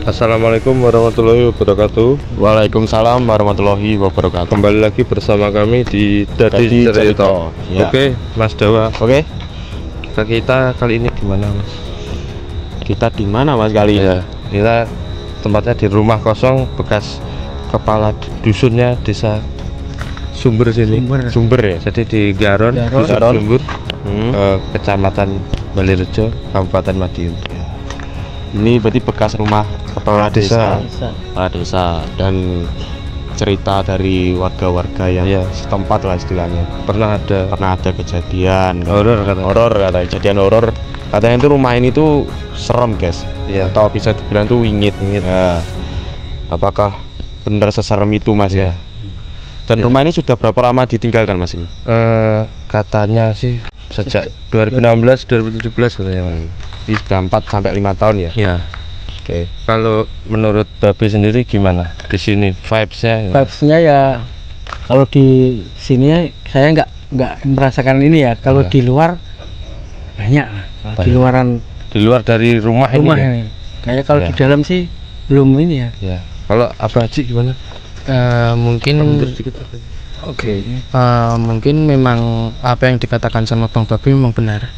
Assalamualaikum warahmatullahi wabarakatuh. Waalaikumsalam warahmatullahi wabarakatuh. Kembali lagi bersama kami di Dadi Cerita. Ya. Oke, Mas Dawa. Oke. Kita kali ini di mana, Mas? Kita di mana, Mas, kali ini? Ya, kita tempatnya di rumah kosong bekas kepala dusunnya desa Sumber sini. Sumber ya. Jadi di Garon, Dusun Garon. Sumber, Kecamatan Balirejo, Kabupaten Madiun. Ini berarti bekas rumah kepala desa. Kepala desa dan cerita dari warga-warga yang Iya. setempat lah istilahnya. Pernah ada Kejadian horor katanya. kejadian horor. Katanya itu rumah ini tuh serem, guys. Iya. Atau bisa dibilang tuh wingit. Ya. Apakah benar seserem itu, Mas, ya? Dan rumah ini sudah berapa lama ditinggalkan, Mas, ini? Katanya sih sejak 2016 2017 katanya, Mas. Ini sudah 4 sampai 5 tahun ya. Ya. Oke. Kalau menurut Babe sendiri gimana di sini vibes-nya? Vibes-nya ya, kalau di sini saya nggak merasakan ini ya. Kalau Ya. di luar banyak. Di luaran Di luar dari rumah ini. rumah Ya? ini. Kayak kalau Ya. di dalam sih belum ini ya. Ya. Kalau Abah Haji gimana? Mungkin Oke. mungkin memang apa yang dikatakan sama Bang Babi memang benar.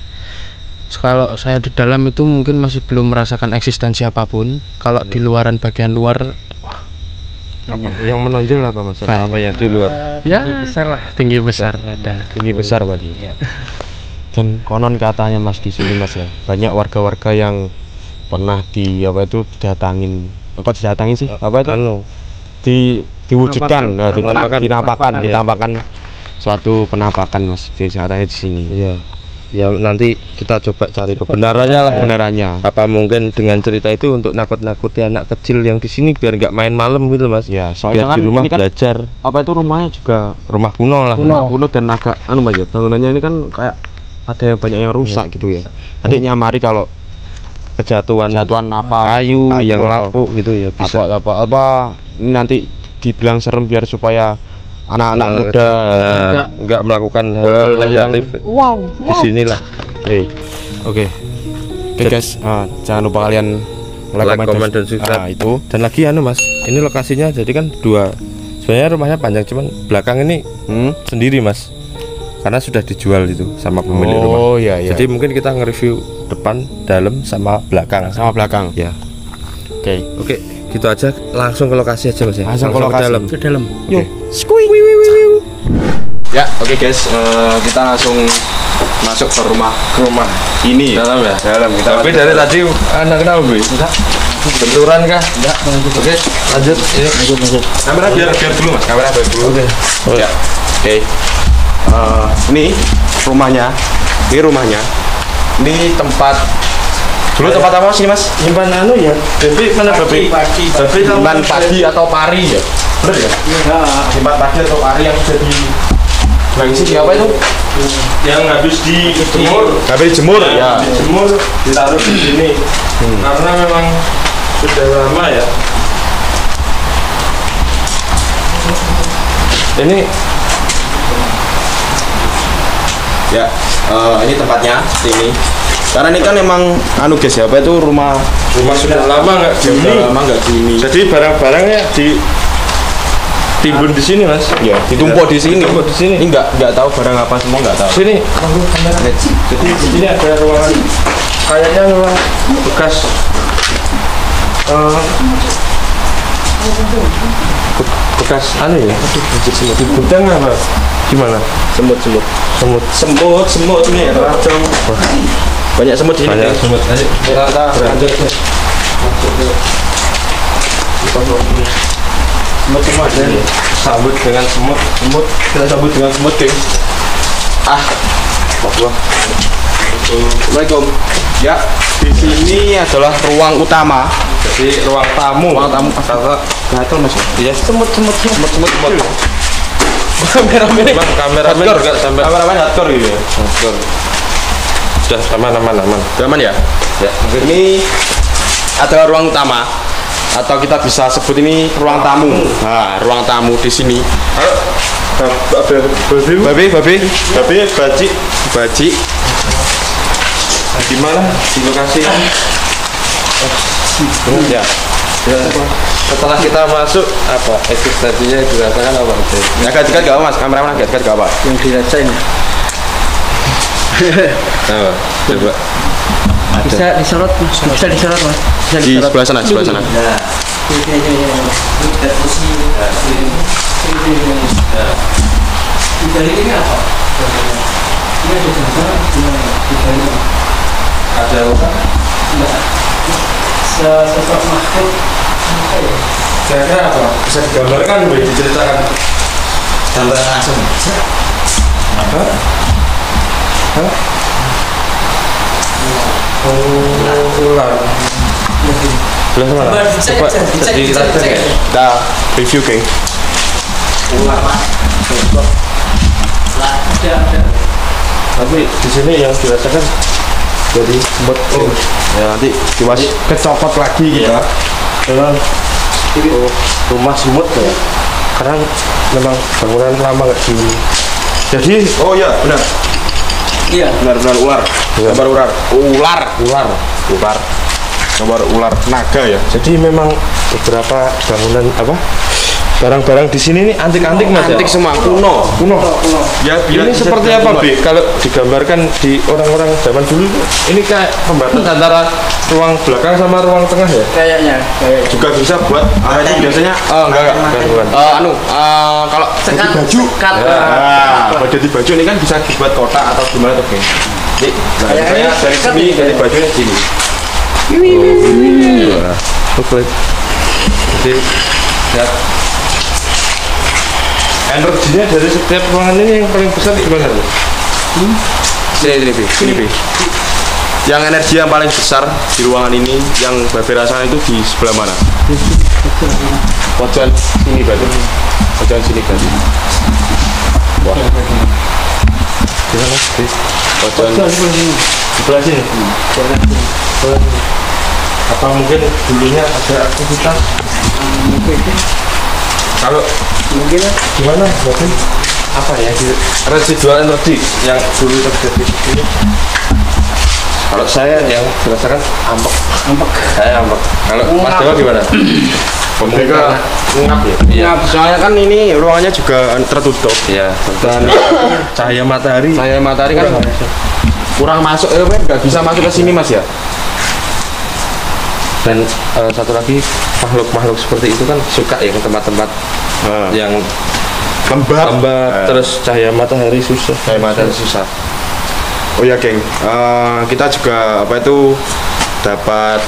Kalau saya di dalam itu mungkin masih belum merasakan eksistensi apapun. Kalau di luaran bagian luar Yang menonjol apa, Mas? Apa yang di luar? ya tinggi besar ada. Tinggi besar berarti. Dan konon katanya, Mas, di sini, Mas, ya, banyak warga-warga yang pernah didatangin. Kok didatangin sih? Apa itu? Anu, Diwujudkan, Penampakan. ditampakkan suatu penampakan, Mas, katanya di sini. iya. Ya nanti kita coba cari kebenarannya lah. Kebenarannya. Apa mungkin dengan cerita itu untuk nakut-nakuti anak kecil yang di sini biar nggak main malam gitu, Mas? Ya, Biar soalnya kan di rumah ini kan belajar. apa itu rumahnya juga Rumah kuno lah. kuno dan agak Mas, ya, bangunannya ini kan kayak ada yang banyak yang rusak gitu ya. Nanti nyamari kalau Kejatuhan apa kayu yang lapuk gitu ya bisa. apa ini nanti dibilang serem biar supaya anak-anak muda nggak melakukan hal negatif di sinilah. Oke guys, jangan lupa kalian Like, comment, dan subscribe. itu. Dan lagi anu, Mas, ini lokasinya jadi kan dua. Sebenarnya rumahnya panjang, cuman belakang ini sendiri, Mas, karena sudah dijual itu sama pemilik rumah. Oh iya. Jadi mungkin kita nge-review depan, dalam, sama belakang. Ya. Oke. Oke, gitu aja. Langsung ke lokasi aja, Mas, ya. Langsung ke lokasi. dalam. Ke dalam. Yuk. Ya, oke guys, kita langsung masuk ke rumah ini. Dalam ya. Dalam kita. Tapi dari tadi anak kenapa, Bu? Benturan kah? Enggak, Oke, lanjut. Yuk. Kamera biar dulu, Mas. Kamera biar dulu. Oke. Ya. Oke. Ini rumahnya. Ini tempat. Dulu tempat apa sih, Mas? Nyimpan anu ya. Baby mana baby? Baby Simpan padi atau pari ya? Bener ya? Simpan padi atau pari yang sudah di isi siapa itu? yang habis dijemur. Habis jemur ya. Dijemur ditaruh di sini. Karena memang sudah lama ya. Ini Ya, ini tempatnya seperti ini. Karena ini kan emang anu guys ya, apa itu rumah sudah lama nggak dihuni. sudah lama nggak dihuni. Jadi barang-barangnya timbun di sini, Mas. Ya, ditumpuk di sini. Ditumpuk di sini. Ini nggak tahu barang apa semua nggak tahu. Sini. Jadi di sini ada ruangan kayaknya memang bekas bekas anu ya. Di gudang apa? Gimana? Semut nih racun. Banyak semut di sini. Banyak semut. Ayo kita lanjut. Semut semua ada. Sambut dengan semut. Kita sambut dengan semut, geng. Assalamualaikum. Ya, di sini adalah ruang utama. Jadi ruang tamu. Kakak gatel Mas. Iya. Semut. Kameramen Juga sampai hardcore gitu ya. sudah aman Aman ya? ya. Ini adalah ruang utama atau kita bisa sebut ini ruang tamu. Nah, ruang tamu di sini. Babi, baji. Di mana di lokasi ya. Setelah kita masuk apa eksistensinya dirasakan apa? Agak dekat gak Mas? Kameramen agak dekat gak apa? Yang dirasain Coba bisa disorot Mas. Bisa disorot Mas. Bisa Di disorot. sebelah sana. Nah. Dari ini apa? Ini ada gambar ada apa? Sosok makhluk Kira-kira apa? Bisa digambarkan, diceritakan. Gambar langsung. Ular. Belah mana? Coba jadi kita cek ya. Kita review geng. Ular Pak. ada. Tapi di sini yang dirasakan jadi semut. Ya nanti diwas kecopot lagi kita. Memang rumah semut ya. Karena memang bangunan lama nggak di. Jadi oh ya benar. Iya. Benar ular. Iya. Gambar ular. Gambar ular naga ya. Jadi memang beberapa bangunan apa barang-barang di sini ini antik-antik Mas. Antik ya? semua, kuno. Ya, Ini seperti apa, Bi? Kalau digambarkan di orang-orang zaman dulu, ini kayak pembatas antara ruang belakang sama ruang tengah ya? Kayaknya. Juga bisa buat ini biasanya enggak. Bukan. Kalau Sekat. baju. Sekat. Buat jadi baju ini kan bisa dibuat kotak atau gimana tuh, Geng? Nih, Kayaknya dari sekat sini nih. dari bajunya sini. Oke. Jadi ya, energinya dari setiap ruangan ini yang paling besar di mana? Sini, Bi. Yang energi yang paling besar di ruangan ini yang Babe rasakan itu di sebelah mana? Pojokan sini berarti. Pojokan sini berarti. Wah. Di mana? Di Pojokan sebelah sini. Apa mungkin dulunya ada aktivitas? Kalau Mungkin gimana? Mungkin apa ya? Residual energi yang dulu terjadi di sini. Kalau saya yang dirasakan ambek. Saya ambek. Kalau Mas Dewa gimana? Mereka ngap ya. Iya, soalnya kan ini ruangannya juga tertutup. Iya. Dan Cahaya matahari. kan kurang masuk, nggak bisa masuk ke sini Mas ya. Dan satu lagi makhluk-makhluk seperti itu kan suka ya ke tempat-tempat yang Lembab. terus cahaya matahari susah. Cahaya matahari susah. Oh ya geng, kita juga dapat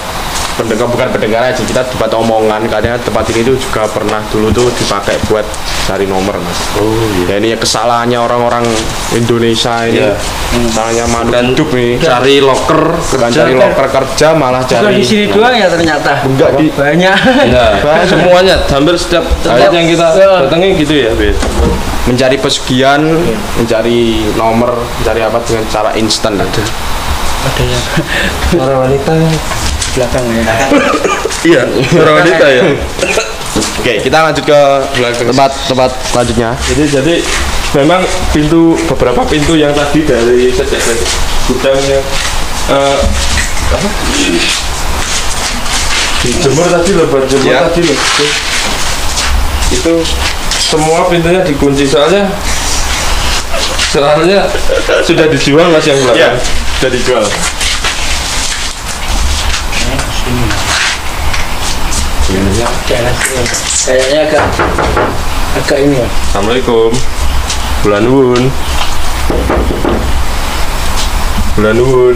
bukan pendengar aja, kita dapat omongan katanya tempat ini tuh juga pernah dulu tuh dipakai buat cari nomor Mas. Oh iya. Ya ini kesalahannya orang-orang Indonesia ini. Iya. Kesalahannya makhluk hidup nih. Cari locker Cari loker kerja malah bukan cari. di sini doang ya ternyata. Enggak di Banyak. Ya, semuanya hampir setiap tempat yang kita datangi gitu ya, Be. mencari pesugihan, mencari nomor, mencari apa dengan cara instan ada. Ada yang Para wanita belakang ya. iya, para wanita ya. Oke, kita lanjut ke tempat selanjutnya. Jadi memang beberapa pintu yang tadi dari sejak gudangnya apa? Dijemur tadi loh, berjemur Ya. tadi loh. Itu semua pintunya dikunci soalnya sudah dijual Mas yang belakang. sudah dijual. Kayaknya agak ini ya. Assalamualaikum. Bulan nuwun. Bulan nuwun.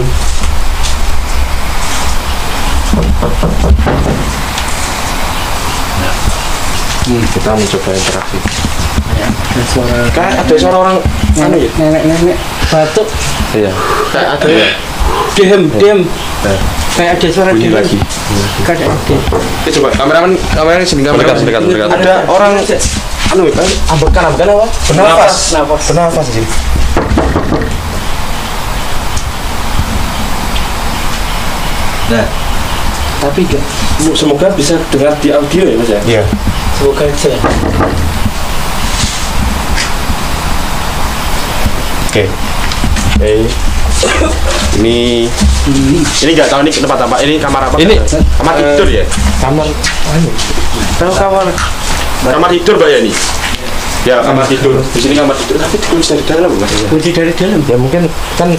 Kita mencoba interaksi. Ada suara Kayak ada suara orang anu ya. nenek batuk. Iya. Kayak ada ya. Diam. Kayak ada suara Bunyi diam. lagi. Kayak ada. Oke, coba kameramen sini kameramen. Mendekat. Ada orang anu ambekan apa? Bernafas. Bernafas sih. Nah, Tapi enggak. semoga bisa dengar di audio ya Mas ya. Iya. Semoga aja. Oke. Ini nggak tahu ini tempat apa. Ini kamar apa? Ini, kamar tidur ya. Kamar Tahu kawan. Kamar tidur Pak ya ini. Ya kamar tidur. Di sini kamar tidur. Tapi dikunci dari dalam Mas. Kunci dari dalam. ya mungkin kan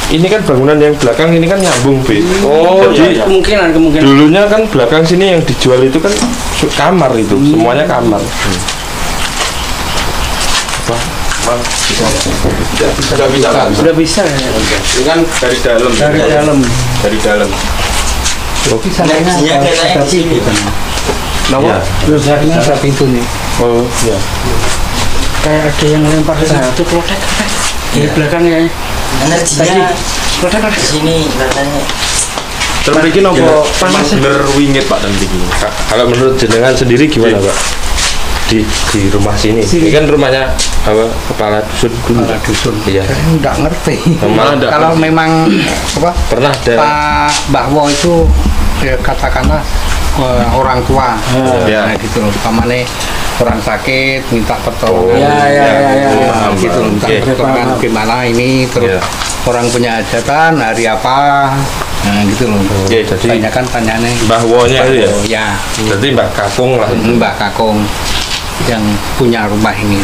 ini kan bangunan yang belakang ini kan nyambung, Bi. Oh, jadi iya. Kemungkinan. dulunya kan belakang sini yang dijual itu kan kamar itu, semuanya kamar. Sudah bisa. Sudah bisa. Ini kan dari dalam. Dari dalam. Dari dalam. energinya kayaknya di sini. Ya. Biasanya ada pintu nih. Oh, ya. Kayak ada yang lempar satu klotek. Di belakangnya. Energinya Klotek. di sini katanya. Terus bikin apa? Bener wingit Pak dan bikin. Kalau menurut jenengan sendiri gimana, Pak? Di rumah sini. Ini kan rumahnya apa? Kepala dusun. Kepala dusun. Iya. Enggak ngerti. Malah enggak. Kalau memang apa? Pernah ada. Pak Bahwo itu ya katakanlah orang tua. Ya. Nah, gitu loh. Umpamane orang sakit minta pertolongan. Ya. Gitu loh. Minta Oke. pertolongan gimana ini terus Ya. orang punya hajatan hari apa. Nah, gitu loh. Oke, jadi Tanyakan tanyanya. Mbah Wonya itu ya. Ya. Berarti Mbak Kakung lah. Mbak Kakung yang punya rumah ini.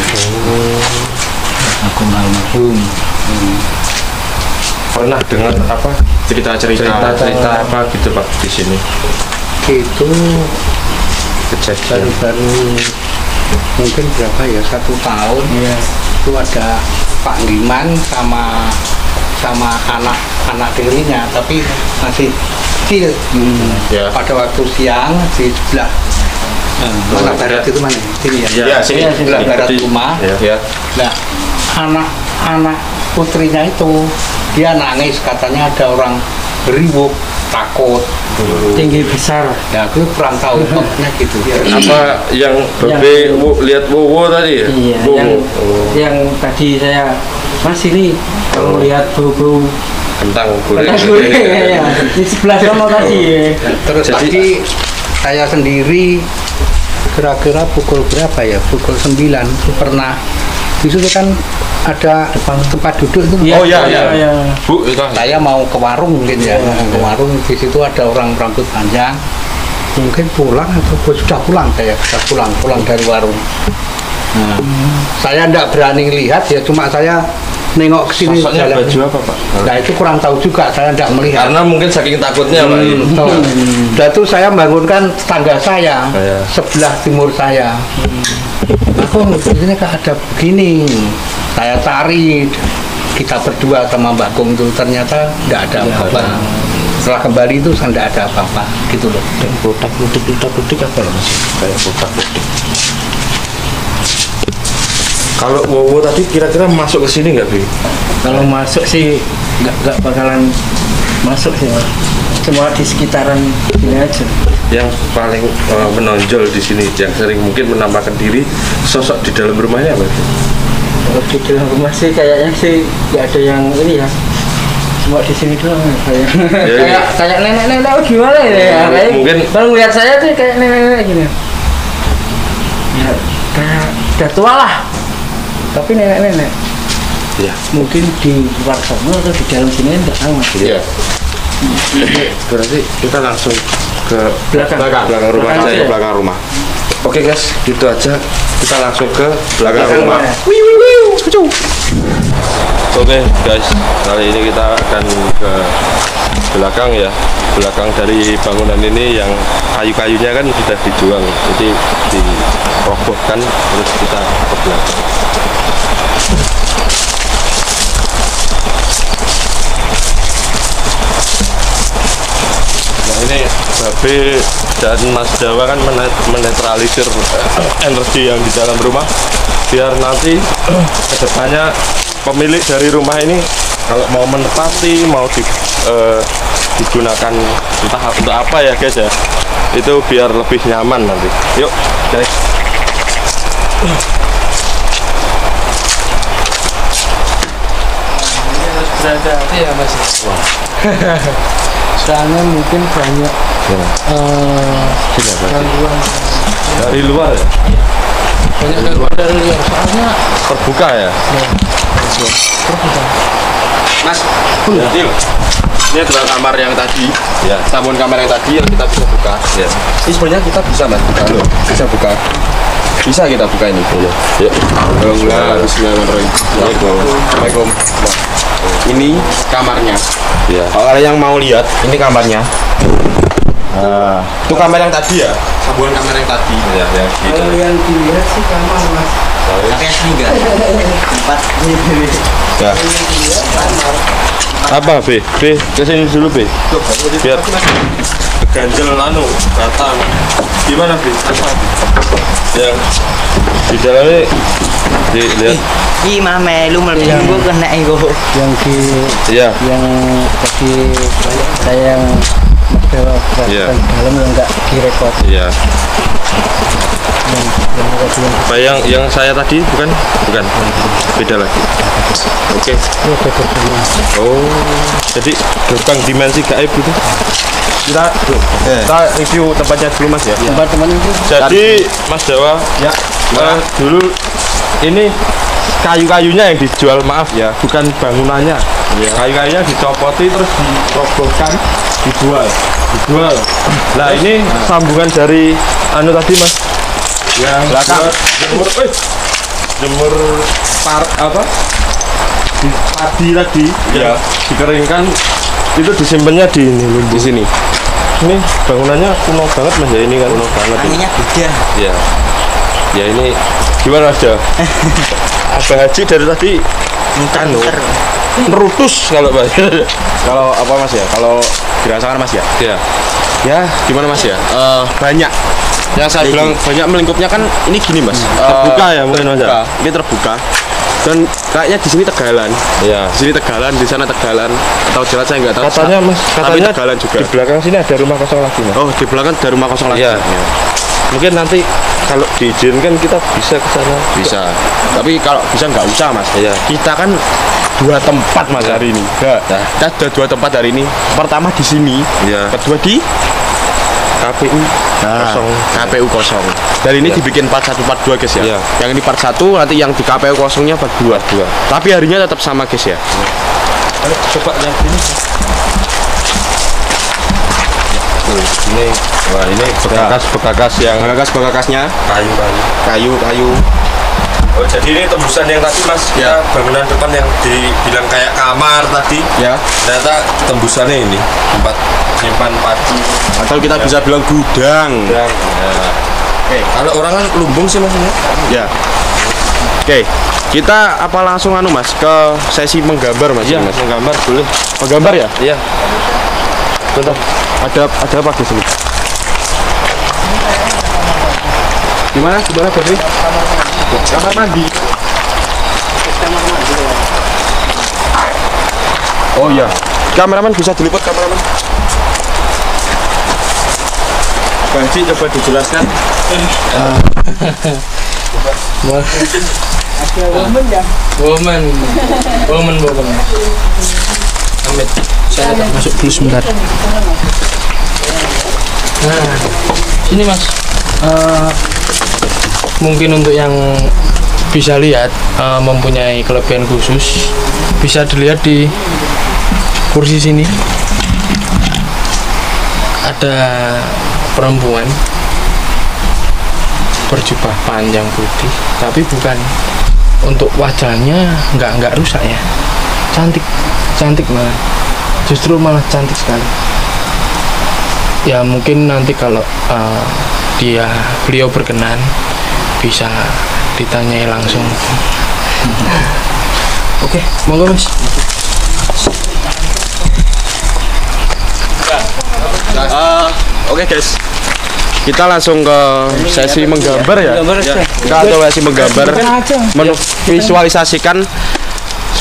Kakung almarhum. Pernah dengar apa? Cerita-cerita. Cerita apa gitu, Pak, di sini? Itu Kejadian. baru mungkin berapa ya 1 tahun itu ada Pak Liman sama anak tirinya tapi masih kecil. Ya. Pada waktu siang di sebelah mana barat itu mana sini ya, Ya, sini. sebelah barat rumah. Ya. Nah, anak putrinya itu dia nangis katanya ada orang beriwuk takut tinggi besar. Nah, aku kurang tahu pokoknya gitu. Apa yang Babe lihat Wowo tadi ya? Iya, Wowo. yang tadi saya Mas ini kalau lihat bau-bau Kentang goreng. ya, di sebelah sana tadi. Terus Jadi- tadi saya sendiri kira-kira pukul berapa ya? Pukul 9 itu pernah di situ kan ada tempat duduk itu. Oh ya. Bu, itu. Saya mau ke warung mungkin ya, ke warung di situ ada orang rambut panjang. Mungkin pulang atau sudah pulang pulang dari warung. Nah, saya tidak berani lihat ya, cuma saya nengok ke sini. Sosoknya jalan. baju apa, Pak? Nah itu kurang tahu juga, saya tidak melihat. Karena mungkin saking takutnya, Pak. ya. Dan itu saya bangunkan tetangga saya Iya. sebelah timur saya. Aku di sini kan ada begini. Saya cari, kita berdua sama Mbak Gung itu ternyata tidak ada apa-apa. Setelah kembali itu saya tidak ada apa-apa, gitu loh. Dan kotak-kotak apa ya, Mas? Kayak kotak-kotak. Kalau Wowo tadi kira-kira masuk ke sini nggak, Bi? Kalau masuk sih nggak bakalan masuk sih, Mas. Cuma di sekitaran sini aja. Yang paling menonjol di sini, yang sering mungkin menampakkan diri, sosok di dalam rumahnya apa? Kalau di dalam rumah sih kayaknya sih nggak ada yang ini ya. Cuma di sini doang kayak Ya, kayak nenek-nenek gimana ya? Kayak mungkin kalau lihat saya tuh kayak nenek-nenek gini. Ya, kayak udah tua lah. Tapi nenek-nenek. Ya. Mungkin di luar sana atau di dalam sini enggak tahu, Mas. Iya. Berarti kita langsung ke Belakang. belakang rumah Belakang aja aja ya. ya? Belakang rumah. Oke guys, gitu aja. Kita langsung ke belakang Belakang rumah. rumah. Oke guys, kali ini kita akan ke belakang ya. Belakang dari bangunan ini yang kayu-kayunya kan sudah dijual, jadi dirobohkan terus kita ke belakang. Nah ini Babe dan Mas Jawa kan menetralisir energi yang di dalam rumah, biar nanti kedepannya pemilik dari rumah ini kalau mau menempati, mau digunakan entah untuk apa ya guys ya, itu biar lebih nyaman nanti. Yuk guys. Berhati-hati ya Mas. Soalnya mungkin banyak gangguan Dari luar ya? banyak gangguan dari luar. Soalnya Terbuka ya? terbuka. Mas, ini adalah kamar yang tadi. Ya. Sabun kamar yang tadi yang kita bisa buka. Ya. Ini sebenarnya kita bisa mas buka loh. Bisa buka. Bisa kita buka ini. Iya. Yuk. Alhamdulillah. Bismillahirrahmanirrahim. Assalamualaikum. Nah, ini kamarnya. Ya. Kalau kalian yang mau lihat, ini kamarnya. Nah, itu kamar yang tadi ya. Sabun kamar yang tadi. Ya, ya. Kalau yang dilihat sih kamar mas. Tapi asli enggak. Tempat ini. Ya. Apa B? B kesini dulu B. Biar ganjel anu batang. Gimana B? Apa? Yang di dalamnya dilihat. Ih mah melu mlebu kena ego. yang di Iya. yang tadi saya yang Dewa Iya. dalam yang enggak direkod Iya. yang tadi yang Apa yang saya tadi bukan? Bukan. Beda lagi. Oke. Oh, jadi gerbang dimensi gaib gitu. Kita review tempatnya dulu mas ya. tempat teman itu Jadi Mas Jawa, Ya. dulu ini kayu-kayunya yang dijual, maaf ya, bukan bangunannya. Kayu-kayunya dicopoti terus dirobohkan, dijual. Nah ini sambungan dari anu tadi mas, yang Belakang. buat jemur apa? Di padi tadi, ya dikeringkan, itu disimpannya di ini Di sini. Ini bangunannya kuno banget mas ya, ini kan kuno banget. Aninya beda. Ya, ya ini gimana aja? Abang Haji dari tadi anu nerutus kalau mas. Kalau apa mas ya? Kalau dirasakan mas ya? Ya, Ya gimana mas ya? Banyak. Yang saya bilang banyak melingkupnya kan ini gini mas. terbuka ya mungkin mas. Terbuka. Ini terbuka. Dan kayaknya di sini Tegalan. Ya. Di sini Tegalan, di sana Tegalan. Atau jelas saya nggak tahu. Katanya mas, Tapi katanya Tegalan juga. di belakang sini ada rumah kosong lagi mas. Oh di belakang ada rumah kosong lagi. Iya. Mungkin nanti kalau diizinkan kita bisa ke sana. Bisa. Tapi kalau bisa nggak usah mas. Iya. Kita kan dua tempat mas hari ini. Kita ada dua tempat hari ini. Pertama di sini. Iya. Kedua di KPU kosong. KPU kosong. Dan ini Iya. dibikin part 1 part 2 guys ya. Iya. Yang ini part 1, nanti yang di KPU kosongnya part 2. Tapi harinya tetap sama guys ya. Ayo, coba lihat ini. Ini, wah ini bekas yang Bekas-bekasnya kayu. Oh jadi ini tembusan yang tadi mas, ya bangunan depan yang dibilang kayak kamar tadi, ya. ternyata tembusannya ini tempat simpan padi. Atau kita bisa bilang gudang. Dan kalau orang kan lumbung sih maksudnya. Ya. Oke, kita apa langsung anu mas ke sesi menggambar mas? Iya, Mas. menggambar boleh. Menggambar ya? Iya. Bentar. Ada apa di sini? Gimana Babi? Kamar mandi. Oh iya. Kameramen bisa diliput kameramen. Banci coba dijelaskan. Woman. Amit. Saya masuk dulu sebentar. Nah, sini mas. Mungkin untuk yang bisa lihat mempunyai kelebihan khusus, bisa dilihat di kursi sini. Ada perempuan berjubah panjang putih, tapi bukan untuk wajahnya nggak rusak ya, cantik malah, justru malah cantik sekali ya. Mungkin nanti kalau beliau berkenan bisa ditanyai langsung Oke, monggo Mas. Oke guys, kita langsung ke sesi menggambar ya. Kita atau sesi menggambar, visualisasikan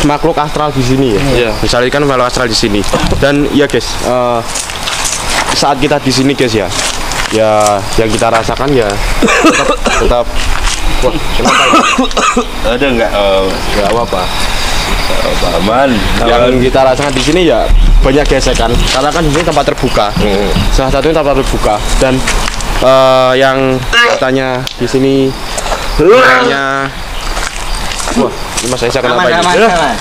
makhluk astral di sini ya. Visualisasikan makhluk astral di sini. Dan ya guys, saat kita di sini guys ya, yang kita rasakan ya tetap. Wah, kenapa ya? Ada nggak apa-apa. Aman. Yang kita rasakan di sini ya banyak gesekan karena kan di sini tempat terbuka. Salah satunya tempat terbuka dan yang katanya di sini bilangnya wah, ini Mas Aisyah kenapa ini?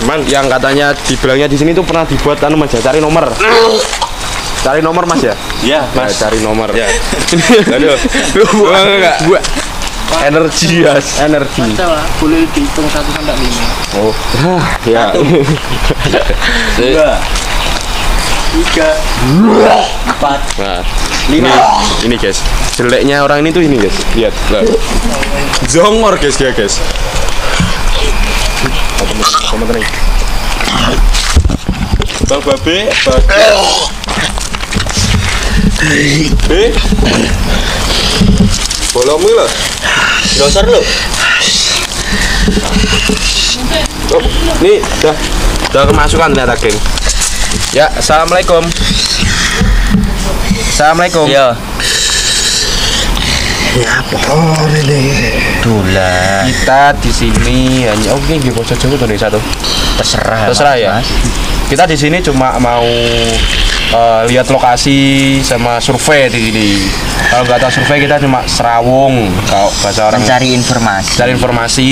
Aman. Yang katanya dibilangnya di sini tuh pernah dibuat Mas ya, cari nomor. Cari nomor Mas ya? Iya, Mas. Mas. Cari nomor. Ya. Aduh. Buat energi ya, energi. Boleh dihitung 1 sampai 5. Oh. Ya. 1 2 3 4 Nah, ini guys, jeleknya orang ini tuh ini guys, lihat, lah. Zongor guys ya guys. Teman-teman ini. Bang Babe, Bolong lo. Doser lu. Oh, nih, udah kemasukan ternyata geng. Ya, assalamualaikum. Assalamualaikum. Iya. Ya apa ini? Dolan. Kita di sini hanya oke nggih basa Jawa to satu. Terserah ya. Mas. Kita di sini cuma mau lihat lokasi sama survei di sini. Kalau nggak tahu survei kita cuma serawung kalau bahasa orang. Mencari informasi. Cari informasi.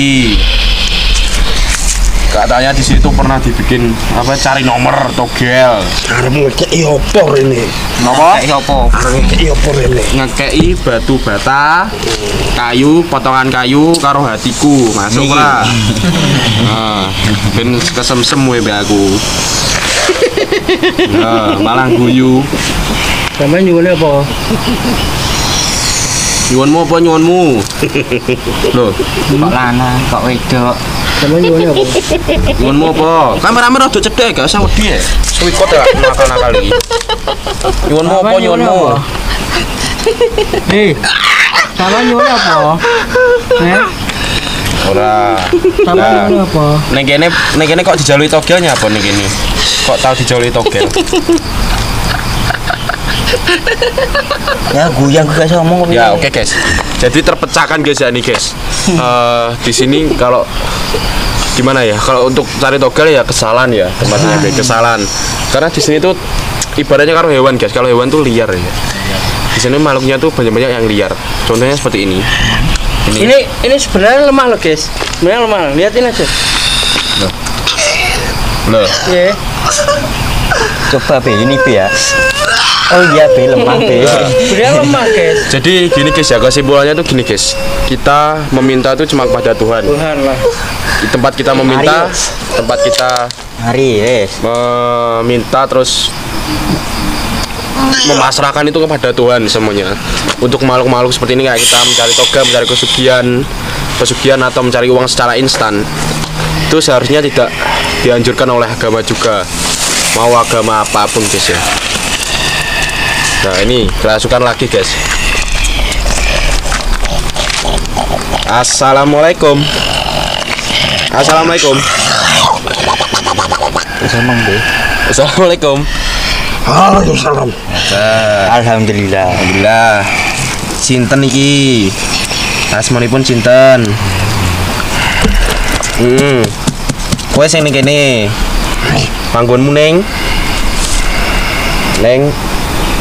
Katanya di sini tuh pernah dibikin apa cari nomor togel. Arep ngekeki opor ini. Napa? Kayak apa? Arep ngekeki opor ini. Ngekei batu bata, kayu, potongan kayu karo hatiku. Masuk Niki. ora? Nah, ben kesemsem wae mbek aku. Nah, malah guyu. Sampeyan nyuwune apa? Nyuwunmu apa nyuwunmu? Loh, Kok lanang, kok wedok. Sampeyan nyuwune apa? nyuwunmu apa? Kameramen rada cedhek gak usah wedi ya. Suwikot ya nakal-nakal iki. Nyuwunmu apa nyuwunmu? Hei. Sampeyan nyuwune apa? Ora. Sampeyan nyuwune apa? Ning kene kok dijalui togelnya apa ning kene? Kok tahu dijalui togel? Ya guyang gue gak ngomong kok. Ya oke guys. Jadi terpecahkan guys ya nih guys. Di sini kalau gimana ya? Kalau untuk cari togel ya kesalahan ya tempatnya kesalahan. Karena di sini tuh ibaratnya karo hewan guys. Kalau hewan tuh liar ya. Di sini makhluknya tuh banyak-banyak yang liar. Contohnya seperti ini. Ini sebenarnya lemah loh, guys. Sebenarnya lemah. Lihatin aja. Loh. Iya. Coba be ini be ya. Oh iya be lemah be. Sebenarnya lemah, guys. Jadi gini guys ya, kesimpulannya tuh gini guys. Kita meminta tuh cuma kepada Tuhan. Tuhan lah. Di tempat kita meminta, tempat kita Hari yes. meminta terus memasrahkan itu kepada Tuhan semuanya. Untuk makhluk-makhluk seperti ini kayak kita mencari toga, mencari pesugihan atau mencari uang secara instan, itu seharusnya tidak dianjurkan oleh agama juga, mau agama apapun guys ya. Nah ini kerasukan lagi guys. Assalamualaikum. Assalamualaikum. Assalamualaikum. Waalaikumsalam. Alhamdulillah. Alhamdulillah. Sinten iki? Asmanipun sinten? Kowe sing ning kene. Panggonmu ning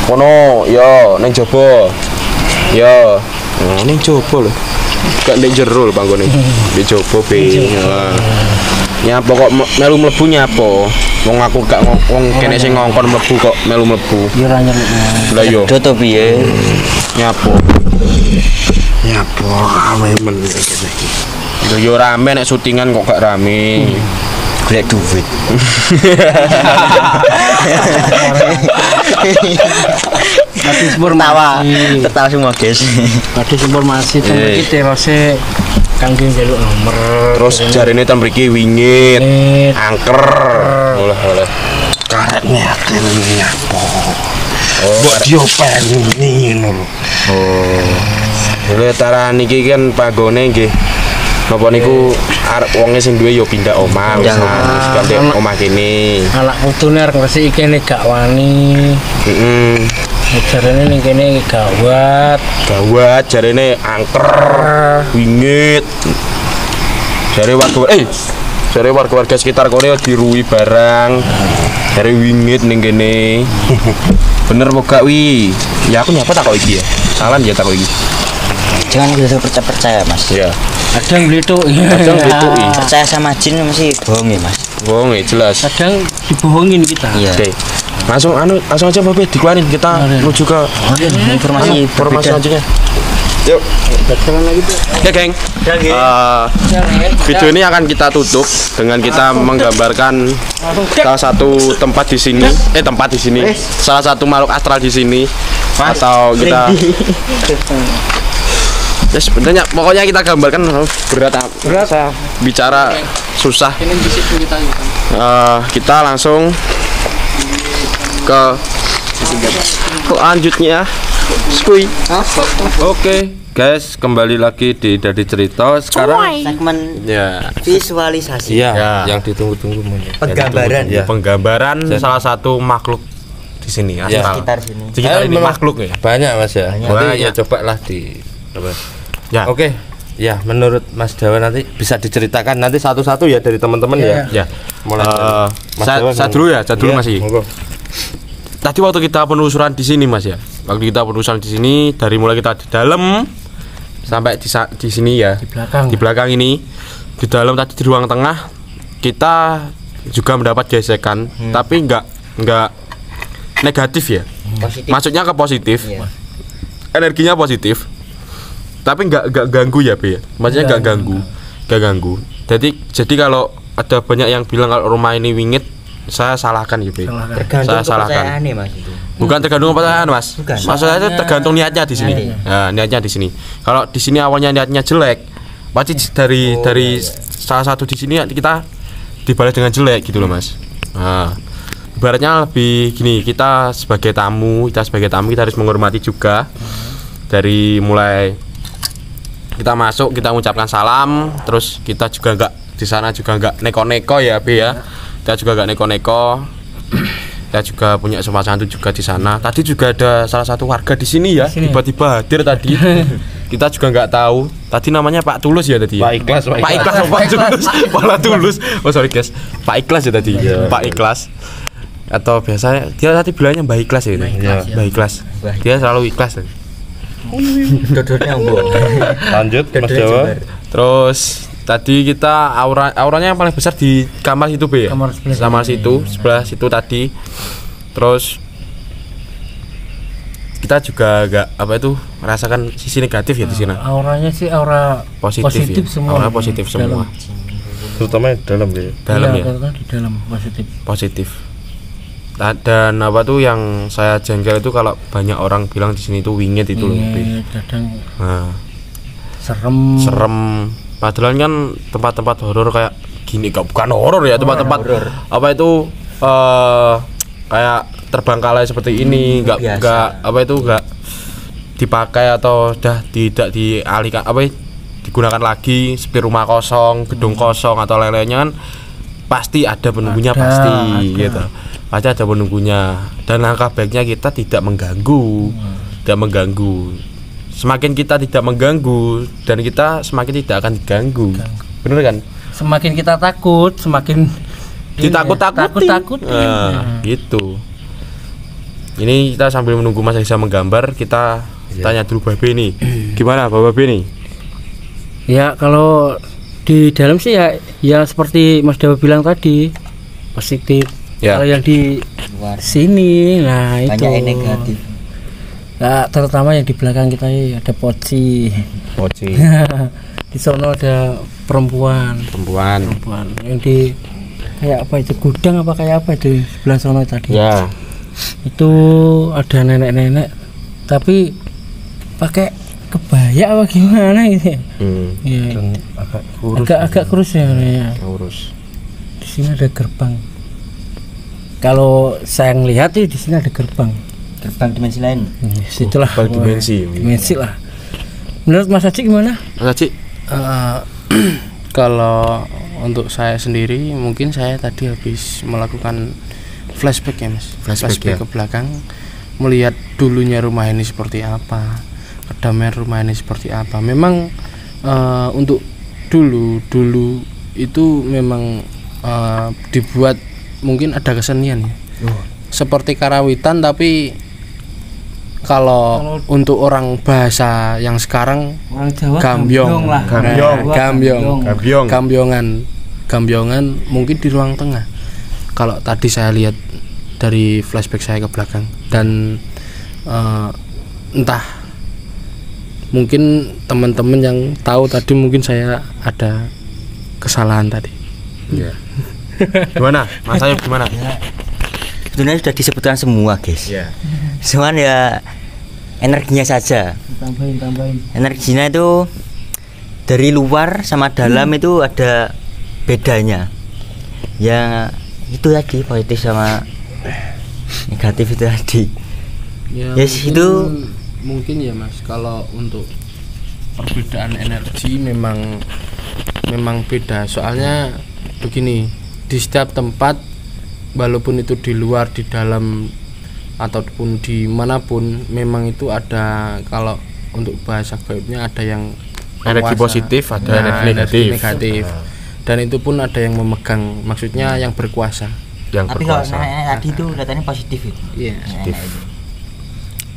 kono, yo ning jaba. Yo. Oh, ning jaba lho. Gak ning jero lho panggone. Ning jaba be. Nyapa kok melu mlebu nyapa? Wong aku gak wong kene sing ngongkon mlebu kok melu mlebu. Yo ra nyeluk. Lah yo. Doto piye? Nyapa? Nyapa rame men kene iki. Lho yo rame nek syutingan kok gak rame. Golek duit. Habis Tertawa semua guys. Habis informasi tentang kita rasa kangge njaluk nomor. Terus jarine ten mriki wingit, angker. Oleh. Karet nyaten nyapa. Mbok diopeni ngono. Lha tara niki kan panggone nggih. Napa niku arep wonge sing duwe ya pindah omah wis ganti omah kene. Anak putune arep ngresiki kene gak wani. Heeh. Jarene ning kene gawat Jarene angker, wingit. Jare warga sekitar kono dirui barang. Jare wingit ning kene. Bener apa gak wi? Ya aku nyapa tak kok iki ya. Salah ya tak kok iki. Jangan kita percaya Mas. Iya. kadang blethuk Percaya sama jin mesti bohong ya Mas. Bohong ya jelas. kadang dibohongin kita. Iya. Oke. Langsung aja Bapak dikeluarin kita menuju ke Informasi selanjutnya. Yuk. Oke, geng. Video ini akan kita tutup dengan kita menggambarkan salah satu tempat di sini. Salah satu makhluk astral di sini. Atau kita ya sebenarnya pokoknya kita gambarkan berat bicara susah. Kita langsung ke lanjutnya. Oke, guys, kembali lagi di Dadi Cerita. Sekarang segmen ya visualisasi. ya Yang ditunggu-tunggu Penggambaran. penggambaran salah satu makhluk di sini astral. Sekitar sini. Sekitar ini makhluk ya. banyak Mas ya. Banyak. Nanti ya cobalah di apa? Ya. Oke. Ya, menurut Mas Dawa nanti bisa diceritakan nanti satu-satu ya dari teman-teman ya. Ya. Mulai dari Mas Dawa Saya dulu Iya, masih. monggo. Tadi waktu kita penelusuran di sini Mas ya. Waktu kita penelusuran di sini dari mulai kita di dalam sampai di sini ya. Di belakang ini. Di dalam tadi di ruang tengah kita juga mendapat gesekan, tapi enggak negatif ya. Positif. Maksudnya ke positif. Iya. Energinya positif. Tapi enggak ganggu ya, Be. Maksudnya enggak ganggu. Jadi kalau ada banyak yang bilang kalau rumah ini wingit, saya salahkan ya, Be. Tergantung Saya salahkan. kepercayaannya Mas itu. Bukan tergantung kepercayaan, Mas. Bukan. Maksudnya tergantung niatnya di sini. Nah, niatnya di sini. Kalau di sini awalnya niatnya jelek, pasti dari salah satu di sini kita dibalas dengan jelek gitu loh, Mas. Nah, ibaratnya lebih gini, kita sebagai tamu kita harus menghormati juga. Dari mulai kita masuk, kita mengucapkan salam, terus kita juga enggak di sana juga enggak neko-neko ya, Be ya. Kita juga enggak neko-neko. Kita juga punya sopan santun juga di sana. Tadi juga ada salah satu warga di sini ya, tiba-tiba hadir tadi. Kita juga nggak tahu. Tadi namanya Pak Tulus ya tadi. Pak Ikhlas. Pak Tulus. Oh sorry guys, Pak Ikhlas ya tadi. Pak Ikhlas. Atau biasanya dia tadi bilangnya Mbak Ikhlas ya. Mbak Ikhlas. Dia selalu ikhlas. Dodotnya Lanjut Mas Jawa. Terus tadi kita auranya yang paling besar di kamar situ, Be ya? Kamar situ, sebelah situ tadi. Terus kita juga agak merasakan sisi negatif ya di sini. Auranya sih aura Positif ya? semua. Aura positif semua. Terutama di dalam ya. Dalam ya. Di dalam positif. Dan yang saya jengkel itu kalau banyak orang bilang di sini itu wingit itu loh, Be. Kadang Nah, serem. Padahal kan tempat-tempat horor kayak gini, bukan horor ya, tempat-tempat kayak terbengkalai seperti ini, nggak dipakai atau tidak dialihkan digunakan lagi seperti rumah kosong, gedung kosong atau lain-lainnya kan pasti ada penunggunya, pasti ada penunggunya. Dan langkah baiknya kita tidak mengganggu. Semakin kita tidak mengganggu dan kita semakin tidak akan diganggu. Bener kan? Semakin kita takut, semakin ditakut-takutin. Gitu. Ini kita sambil menunggu Mas Aisyah menggambar, kita tanya dulu Babe nih. Gimana Babe nih? Ya kalau di dalam sih ya seperti Mas Dawa bilang tadi, positif. Ya. Kalau yang di sini, nah itu banyak yang negatif. Nah, terutama yang di belakang kita ini ada poci. Di sono ada perempuan yang di kayak apa itu, gudang apa kayak apa itu sebelah sono tadi. Ya. Itu ada nenek-nenek tapi pakai kebaya apa gimana gitu ya. Iya. Dan agak kurus. Agak kurus ya. Kurus. Di sini ada gerbang. Kalau saya ngelihat di sini ada gerbang. Gerbang dimensi lain. Situlah dimensi. Dimensi lah. Menurut Mas Haji gimana? Mas Haji, Kalau untuk saya sendiri mungkin saya tadi habis melakukan flashback ya Mas. Flashback ya. Ke belakang, melihat dulunya rumah ini seperti apa, kedamaian rumah ini seperti apa. Memang untuk dulu itu memang dibuat mungkin ada kesenian ya. Seperti karawitan, tapi kalau untuk orang bahasa yang sekarang Orang Jawa gambyong lah. Gambiongan mungkin di ruang tengah. Kalau tadi saya lihat dari flashback saya ke belakang, dan entah mungkin teman-teman yang tahu tadi mungkin saya ada kesalahan tadi. Iya. Gimana? Mas Ayub gimana? Sebenarnya sudah disebutkan semua guys. Iya. Cuman ya energinya saja. Tambahin. Energinya itu dari luar sama dalam itu ada bedanya. Ya itu tadi positif sama negatif itu tadi. Ya, Yes, itu mungkin ya Mas, kalau untuk perbedaan energi memang beda. Soalnya begini, di setiap tempat walaupun itu di luar, di dalam ataupun dimanapun, memang itu ada, kalau untuk bahasa gaibnya ada yang Energi kuasa. positif, ada Nah, energi negatif. negatif. Dan itu pun ada yang memegang, maksudnya yang berkuasa. Yang tapi kalau berkuasa. nenek tadi itu katanya positif itu. Iya. Nenek itu.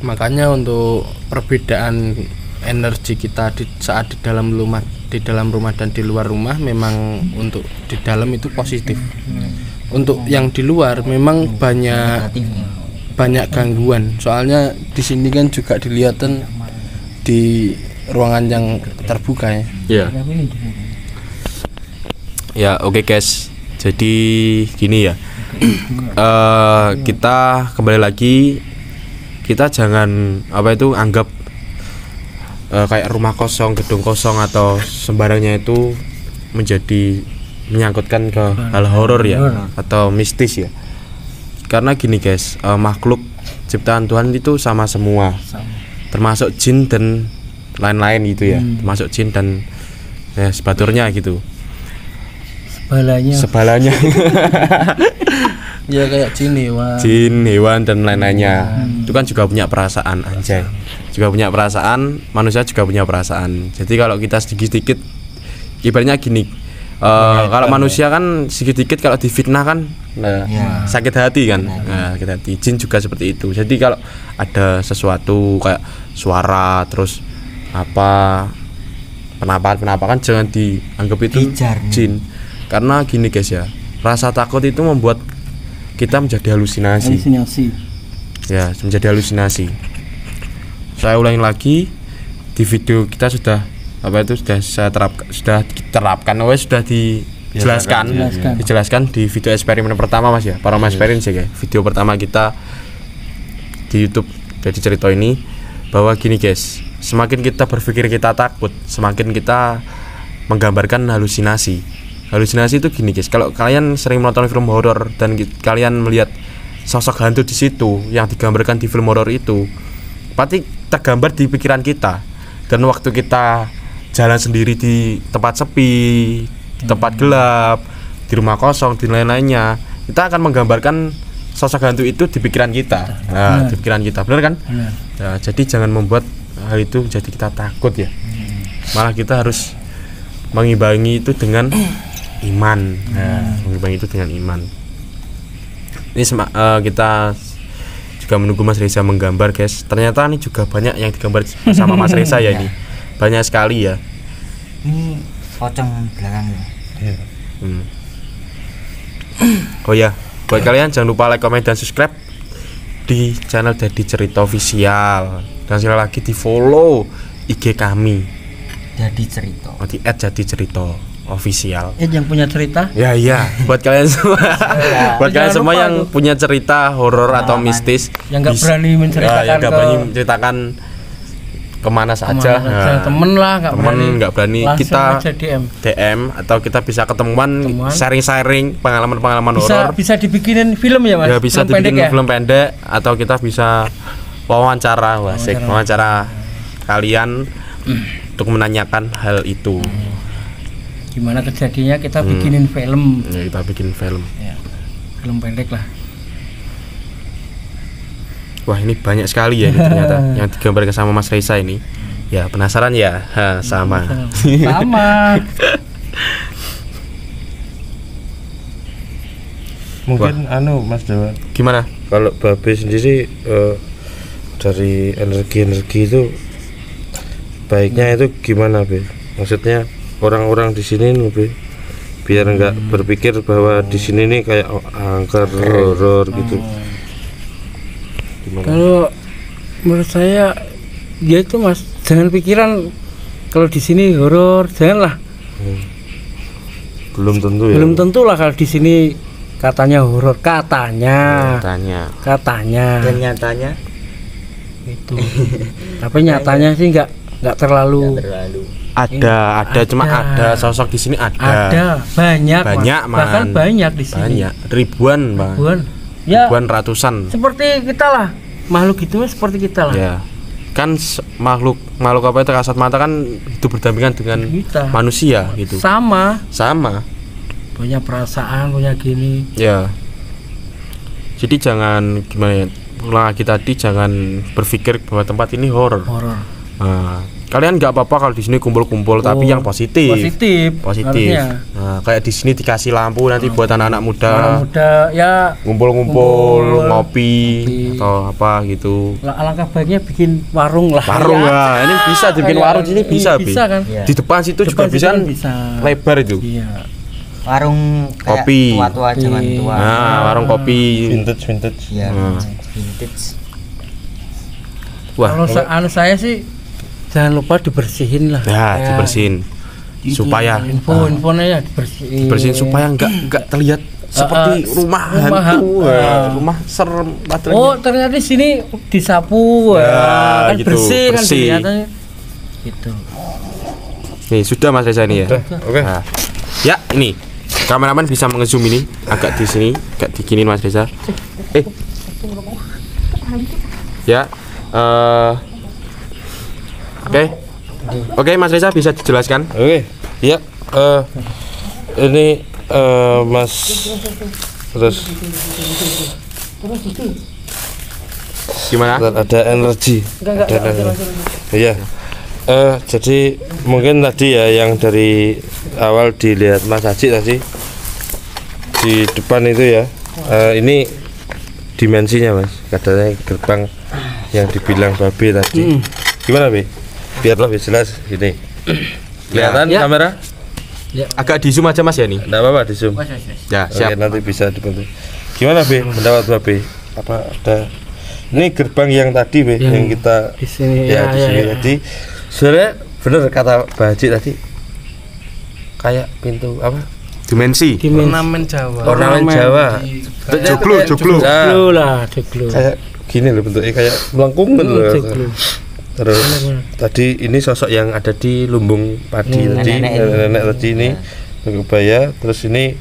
Makanya untuk perbedaan energi kita saat di dalam rumah dan di luar rumah, memang untuk di dalam itu positif. Untuk yang di luar memang banyak gangguan. Soalnya di sini kan juga dilihatin di ruangan yang terbuka ya. Iya. Ya, oke guys. Jadi gini ya. Kita kembali lagi, kita jangan anggap kayak rumah kosong, gedung kosong atau sembarangnya itu menyangkutkan ke hal horor ya atau mistis ya. Karena gini guys, makhluk ciptaan Tuhan itu sama semua, termasuk jin dan lain-lain gitu ya, termasuk jin dan ya sebaturnya gitu. Sebalanya. Ya kayak jin, hewan dan lain-lainnya. Itu kan juga punya perasaan, anjay. Juga punya perasaan, manusia juga punya perasaan. Jadi kalau kita sedikit-sedikit, ibaratnya gini, kalau manusia kan sedikit-sedikit kalau difitnah kan sakit hati kan. Nah, sakit hati. Jin juga seperti itu. Jadi kalau ada sesuatu kayak suara terus penampakan jangan dianggap itu jin. Karena gini guys ya, rasa takut itu membuat kita menjadi halusinasi. Ya, menjadi halusinasi. Saya ulangi lagi, di video kita sudah dijelaskan di video eksperimen pertama Mas ya, Paranormal Experience ya, video pertama kita di YouTube Jadi Cerita ini, bahwa gini guys, semakin kita berpikir kita takut, semakin kita menggambarkan halusinasi. Halusinasi itu gini guys, kalau kalian sering menonton film horor dan kalian melihat sosok hantu di situ yang digambarkan di film horor itu, pasti tergambar di pikiran kita. Dan waktu kita jalan sendiri di tempat sepi, di tempat gelap, di rumah kosong, di lain-lainnya, kita akan menggambarkan sosok hantu itu di pikiran kita. Nah, di pikiran kita, benar kan? Nah, jadi jangan membuat hal itu jadi kita takut ya. Malah kita harus mengimbangi itu dengan iman. Nah, mengimbangi itu dengan iman. Ini kita juga menunggu Mas Reza menggambar guys. Ternyata ini juga banyak yang digambar sama Mas Reza ya ini. Banyak sekali ya. Ini pocong belakang ya. Oh ya, buat kalian jangan lupa like, comment, dan subscribe di channel Jadi Cerita Official. Dan sekali lagi di follow IG kami. Jadi Cerita. Di @jadicerita official. Yang punya cerita. Ya iya, buat kalian semua. Buat kalian semua yang punya cerita horor atau mistis, yang nggak berani menceritakan, yang nggak berani menceritakan kemana saja. Temen lah nggak berani langsung kita aja DM atau kita bisa ketemuan sharing pengalaman horor. Bisa dibikinin film ya Mas? Ya bisa dibikin film pendek atau kita bisa wawancara kalian untuk menanyakan hal itu. Gimana kejadiannya kita bikinin film. Ya, kita bikin film. Ya, film pendek lah. Wah, ini banyak sekali ya ini ternyata yang digambarkan sama Mas Reza ini. Ya, penasaran ya? Sama. Sama. Mungkin Mas Dewa. Gimana? Kalau Babe sendiri dari energi itu baiknya itu gimana, Be? Maksudnya orang-orang di sini lebih biar nggak berpikir bahwa di sini nih kayak angker horor gitu. Gimana? Kalau menurut saya ya itu Mas, jangan pikiran kalau di sini horor, janganlah. Belum tentu ya. Belum tentu lah kalau di sini katanya horor, katanya. Dan nyatanya Itu. Tapi nyatanya sih nggak terlalu. Ada cuma ada sosok di sini ada. Ada banyak bahkan banyak di sini. Banyak ribuan, Bang. Ya, Ribuan ratusan. seperti kita lah, makhluk itu seperti kita lah. Ya. Kan makhluk apa itu kasat mata kan hidup berdampingan dengan Kita. manusia gitu. Sama, Punya perasaan, punya gini. Ya. Jadi jangan gimana ya? Ulang lagi tadi jangan berpikir bahwa tempat ini horor. Nah, kalian nggak apa-apa kalau di sini kumpul-kumpul tapi yang positif. Harusnya. Nah, kayak di sini dikasih lampu nanti buat anak-anak muda. Ya Ngumpul-ngumpul, ngopi atau apa gitu. alangkah baiknya bikin warung lah. Ini bisa dibikin warung sini bisa, bisa kan? Di depan situ juga bisa kan? Lebar itu. Iya. warung kayak Kopi. tua-tua zaman tua. Nah, warung kopi. Vintage. Iya, Nah. vintage. Wah, Kalau saya sih jangan lupa dibersihin lah. ya dibersihin supaya Info-infonya ya dibersihin. bersihin supaya nggak terlihat seperti rumah hantu, rumah serem. Oh, ternyata di sini disapu, Ya, kan gitu, bersih kan bersih. kelihatannya. Gitu. Nih sudah Mas Reza ini ya. Oke. Nah, ya ini kameramen bisa mengezoom ini agak di sini, agak diginin Mas Reza. Ya. Oke, Mas Reza bisa dijelaskan? Oke. Ya. Ini Mas terus Gimana? ada energi. Iya. Jadi mungkin tadi ya yang dari awal dilihat Mas Haji tadi di depan itu ya. Ini dimensinya Mas. Katanya gerbang yang dibilang Babe tadi. Gimana, Be? Biar lebih jelas gini. Kelihatan Ya. kamera? Agak di zoom aja Mas ya nih. Enggak apa-apa di zoom. Ya, Oke, siap. nanti bisa dibantu. Gimana, Be? Pendapat Babe? Apa ada ini gerbang yang tadi, Be, yang kita Di sini ya, di sini tadi. Sebenarnya bener kata Pak Haji tadi. Kayak pintu apa? Dimensi. Ornamen Jawa. Ornamen Jawa. Joglo. Nah, Joglo lah, joglo. kayak gini loh bentuknya kayak melengkung loh. Joglo. Terus tadi ini sosok yang ada di lumbung padi tadi, nenek tadi ini kebaya. Terus ini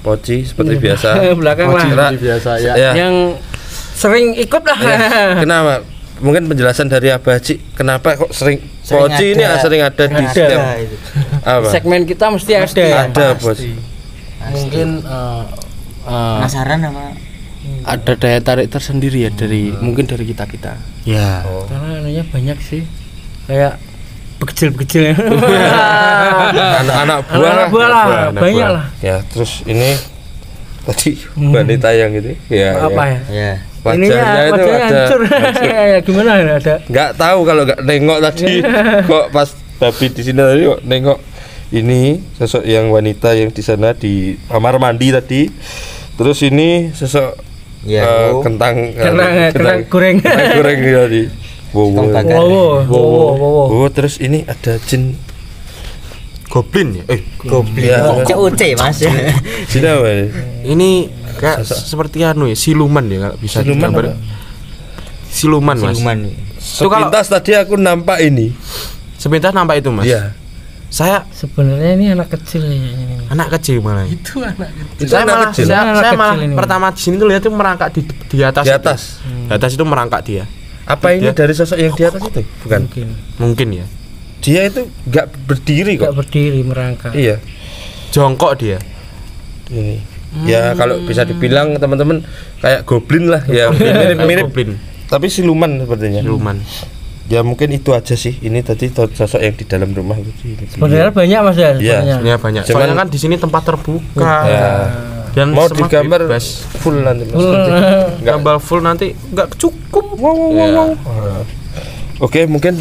poci seperti biasa. Belakang Poci lah. biasa ya. Yang sering ikut lah. Kenapa? Mungkin penjelasan dari Abah Haji kenapa kok sering poci ini sering ada di Ada. setiap apa? Segmen kita mesti ada. Ada, Bos. Mungkin Penasaran sama ada daya tarik tersendiri ya dari mungkin dari kita. Ya. Karena anunya banyak sih. Kayak bekecil-bekecil. Anak-anak buah lah, anak banyak buah. lah. Ya, terus ini tadi wanita yang itu ya. Apa ya? ya Wajahnya itu wajahnya ada. hancur. Ya, gimana ada? Nggak tahu kalau nggak nengok tadi kok pas Babi di sini tadi kok nengok ini sosok yang wanita yang di sana di kamar mandi tadi. Terus ini sosok ya kentang goreng. kentang goreng tadi. Kentang bakar. Wow. Terus ini ada jin Goblin ya? goblin Ya. COC Mas. jin apa ini? Ini kayak seperti anu ya, siluman ya kalau bisa Siluman digambar. apa? Siluman Mas. Siluman. Sepintas tadi aku nampak ini. Sepintas nampak itu, Mas. Iya. Saya Sebenarnya ini anak kecil ini. anak kecil malah. Itu anak kecil. Saya anak malah kecil. saya Anak malah kecil ini. pertama di sini tuh lihat tuh merangkak di atas. Di itu. atas. Di atas itu merangkak dia. Apa ini Dia- dari sosok yang di atas itu? Bukan. Mungkin Mungkin ya. Dia itu nggak berdiri nggak kok. berdiri merangkak. Iya. Jongkok dia. Ini. Ya kalau bisa dibilang teman-teman kayak goblin lah ya, mirip-mirip. Goblin. Tapi siluman sepertinya. Siluman. Ya mungkin itu aja sih. Ini tadi sosok yang di dalam rumah itu sih. Sebenarnya banyak Mas ya. Iya. sebenarnya. Ya banyak. Cuman- Soalnya kan di sini tempat terbuka. Ya. Dan Mau semua digambar bebas. full nanti Mas. Gambar full nanti nggak cukup. Ya. Oke, mungkin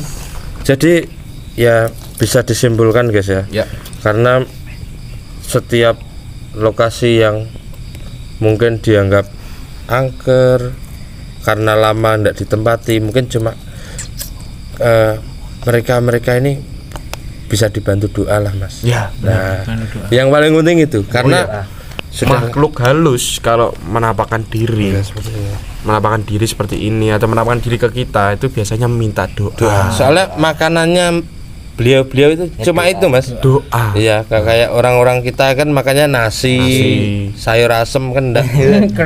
jadi ya bisa disimpulkan guys ya. Ya. Karena setiap lokasi yang mungkin dianggap angker karena lama tidak ditempati, mungkin cuma mereka ini bisa dibantu doa lah Mas. Ya. Nah, yang paling penting itu karena sudah Makhluk halus kalau menampakkan diri, ya, seperti itu. menampakkan diri seperti ini atau menampakkan diri ke kita itu biasanya minta doa. Soalnya makanannya beliau itu cuma itu Mas. Doa. Iya, kayak orang-orang kita kan makannya nasi, sayur asem kan enggak.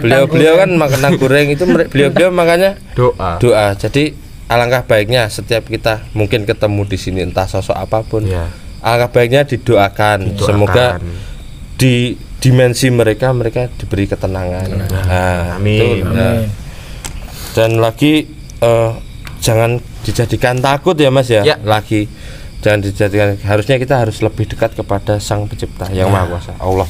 Beliau kan makan nasi goreng itu beliau makannya Doa. doa. Jadi alangkah baiknya setiap kita mungkin ketemu di sini entah sosok apapun. Ya. Alangkah baiknya didoakan. Semoga di dimensi mereka diberi ketenangan. Nah, Amin. itu, nah. Dan lagi jangan dijadikan takut ya Mas ya. Ya. Lagi jangan dijadikan, harusnya kita harus lebih dekat kepada Sang Pencipta yang Maha Kuasa, Allah.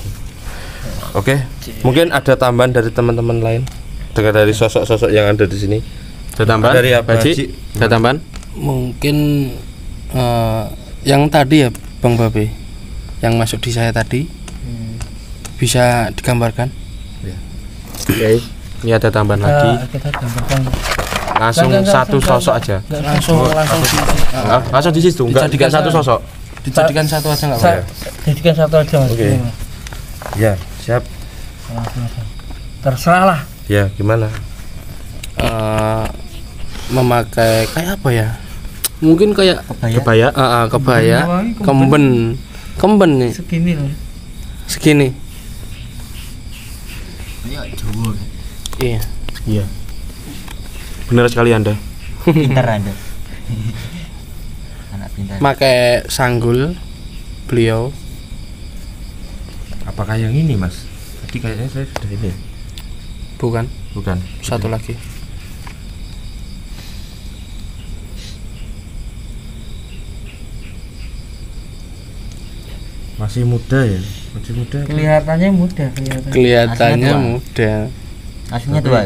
Oke, mungkin ada tambahan dari teman-teman lain dengan dari sosok-sosok yang ada di sini. Ada tambahan? Dari apa, Haji? Haji? Ada tambahan? Mungkin yang tadi ya Bang Babe, yang masuk di saya tadi bisa digambarkan. Oke. Ini ada tambahan lagi. Kita gambarkan. Langsung satu sosok aja. Langsung Langsung di situ. Enggak Dijadikan satu sosok. dijadikan satu aja nggak apa-apa. Jadikan satu aja Mas. Oke. Ya, siap. Terserah lah. Ya, gimana? Memakai kayak apa ya? Mungkin kayak Kebaya. kebaya, kemben nih, Segini loh. segini. Iya. Iya. Benar sekali Anda. Pintar Anda. Anak pintar. Pakai sanggul beliau. Apakah yang ini, Mas? Tadi kayaknya saya sudah ini. Bukan, Bukan. satu lagi. Masih muda ya? Masih muda. Kelihatannya mudah Kelihatannya tua. muda. Aslinya tua.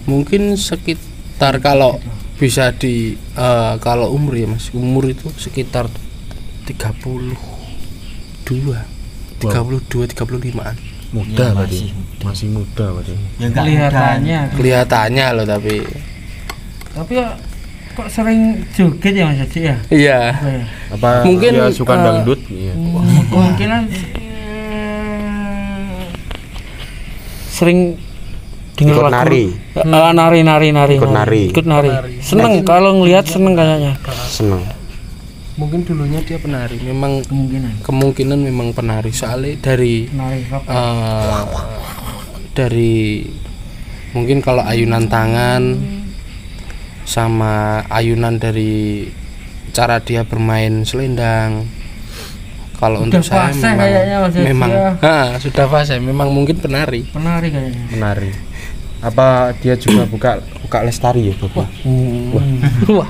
Mungkin sekitar kalau bisa di kalau umur ya Mas, umur itu sekitar 32 35-an. Muda Ya, berarti. Masih muda berarti. Ya enggak Kelihatannya. Kelihatannya loh tapi Tapi kok sering joget ya Mas Haji ya? iya. Apa ya? Apa Mungkin, dia suka dangdut? Iya. Kemungkinan sering dengar Ikut lagu. nari. Ikut nari. Seneng kalau ngelihat seneng kayaknya. Seneng. Mungkin dulunya dia penari, memang Kemungkinan. kemungkinan memang penari soalnya dari Nari rock. dari mungkin kalau ayunan tangan sama ayunan dari cara dia bermain selendang. Kalau Sudah untuk saya fase kayaknya Mas Haji memang ya. sudah fase, memang mungkin penari. Penari kayaknya. Menari. Apa dia juga buka lestari ya, Bapak?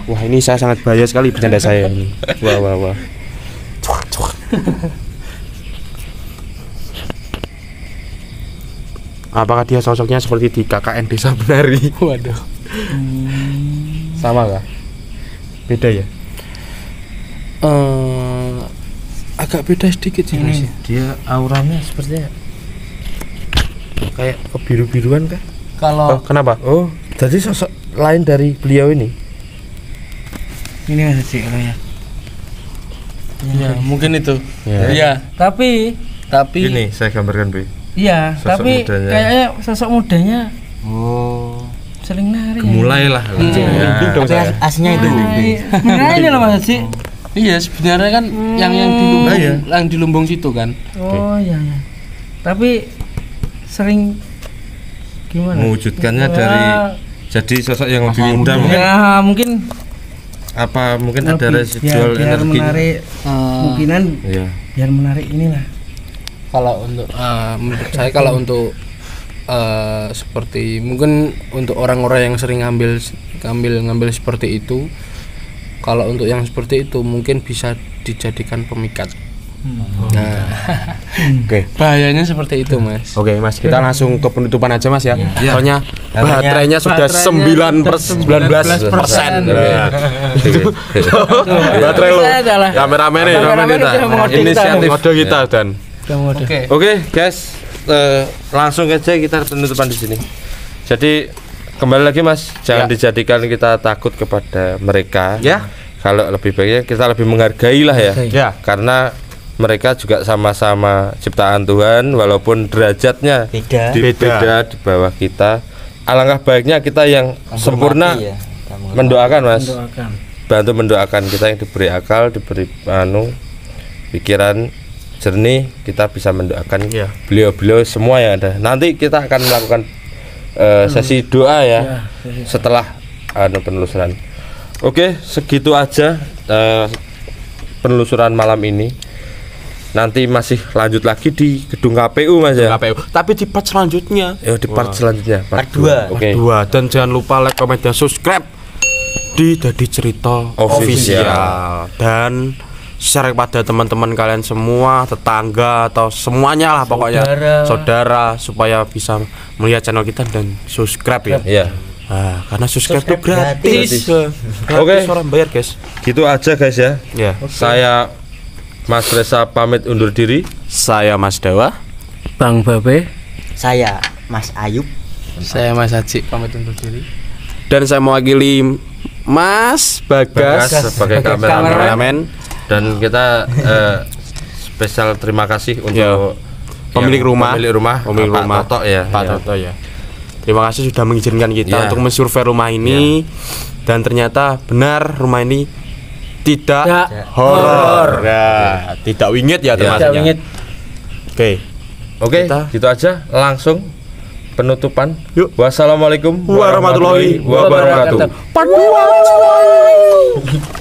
Wah, ini saya sangat bahaya sekali bercanda saya ini. Wah. Apakah dia sosoknya seperti di KKN Desa Penari? Waduh. Sama kah? Beda ya? Agak beda sedikit sih Mas. Dia auranya sepertinya kayak kebiru-biruan kah? Kalau Kenapa? Oh, jadi sosok lain dari beliau ini. Ini Mas Haji kayaknya. ya mungkin itu. Ya. Iya. Tapi Ini saya gambarkan, Bu. iya, Sosok tapi mudanya. kayaknya sosok mudanya Oh. Sering nari. mulailah Tapi aslinya itu. Nah, ini loh Mas Haji. Iya, sebenarnya kan yang di Lumbung, yang di Lumbung situ kan. Oh iya ya. Tapi sering gimana? mewujudkannya dari jadi sosok yang lebih muda mungkin Ya mungkin apa mungkin ada lebih, residual biar energi menarik kemungkinan ya biar menarik inilah. Kalau untuk menurut saya kalau untuk seperti mungkin untuk orang-orang yang sering ngambil seperti itu, kalau untuk yang seperti itu mungkin bisa dijadikan pemikat. Nah, Oke. bahayanya seperti itu Mas. Oke Mas, kita langsung ke penutupan aja Mas ya. Soalnya baterainya sudah baterainya 19%. Baterai lo. Kameramen nih, inisiatif mode kita dan. Oke, guys, langsung aja kita penutupan di sini. Jadi kembali lagi Mas, jangan dijadikan kita takut kepada mereka. Ya. Kalau lebih baiknya kita lebih menghargai lah ya. Ya. Karena mereka juga sama-sama ciptaan Tuhan, walaupun derajatnya beda di bawah kita. Alangkah baiknya kita yang sempurna mendoakan Mas, bantu mendoakan kita yang diberi akal, diberi pikiran jernih, kita bisa mendoakan beliau-beliau semua yang ada. Nanti kita akan melakukan sesi doa ya setelah penelusuran. Oke, segitu aja penelusuran malam ini. Nanti masih lanjut lagi di gedung KPU Mas ya. KPU. Tapi di part selanjutnya. Di part selanjutnya, part 2. Oke. Dan jangan lupa like, comment, dan subscribe di Dadi Cerita Official. Dan share kepada teman-teman kalian semua, tetangga atau semuanya lah pokoknya, saudara supaya bisa melihat channel kita dan subscribe ya. Iya. Nah, karena subscribe itu gratis. Oke. Orang bayar guys. Gitu aja guys ya. Ya. Saya Mas Reza pamit undur diri. Saya Mas Dewa. Bang Babe. Saya Mas Ayub. Saya Mas Haji pamit undur diri. Dan saya mewakili Mas Bagas sebagai kameramen. Dan kita spesial terima kasih untuk pemilik rumah Pak Toto ya. Pak Toto ya. Terima kasih sudah mengizinkan kita untuk mensurvei rumah ini dan ternyata benar rumah ini tidak horor. Nah, tidak wingit ya teman-teman. Oke, gitu aja langsung penutupan. Yuk. Wassalamualaikum warahmatullahi wabarakatuh. Part 2.